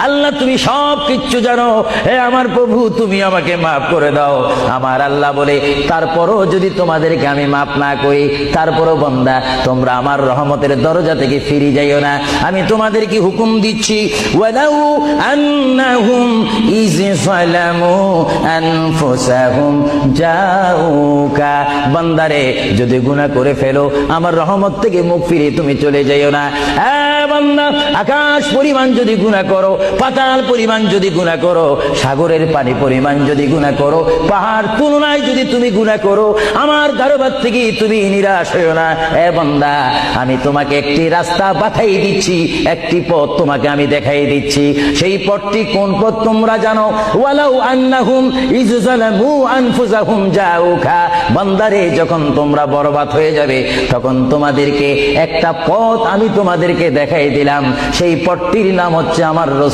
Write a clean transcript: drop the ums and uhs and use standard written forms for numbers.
আল্লাহ তুমি সব কিচ্ছু জানো, হে আমার প্রভু তুমি আমাকে মাফ করে দাও। আমার আল্লাহ বলে, তারপরও যদি তোমাদেরকে আমি মাফ না করি, তারপরও বান্দা তোমরা আমার রহমতের দরজা থেকে ফিরে যাইও না। আমি তোমাদেরকে হুকুম দিচ্ছি, ওয়ালাউ আন্নাহুম ইয যালামু আনফুসাহুম জাউকা, বান্দারে যদি গুনাহ করে ফেলো আমার রহমত থেকে মুখ ফিরে তুমি চলে যাইও না। হ্যাঁ বান্দা, আকাশ পরিমাণ যদি গুনাহ করো, পাতাল পরিমাণ যদি গুনাহ করো, সাগরের পানি পরিমাণ যদি গুনাহ করো, পাহাড় তুলনায় যদি তুমি গুনাহ করো, আমার দরবার থেকে তুমি নিরাশ হইও না। এ বান্দা, আমি তোমাকে একটি রাস্তা বাতাই দিচ্ছি, একটি পথ তোমাকে আমি দেখাই দিচ্ছি। সেই পথটি কোন পথ তোমরা জানো? ওয়ালাউ আন্নাহুম ইয যালামু আনফুসাহুম জাউকা, বান্দারে যখন তোমরা বরবাদ হয়ে যাবে তখন তোমাদেরকে একটা পথ আমি তোমাদেরকে দেখাই দিলাম, সেই পথটির নাম হচ্ছে আমার রাসূল।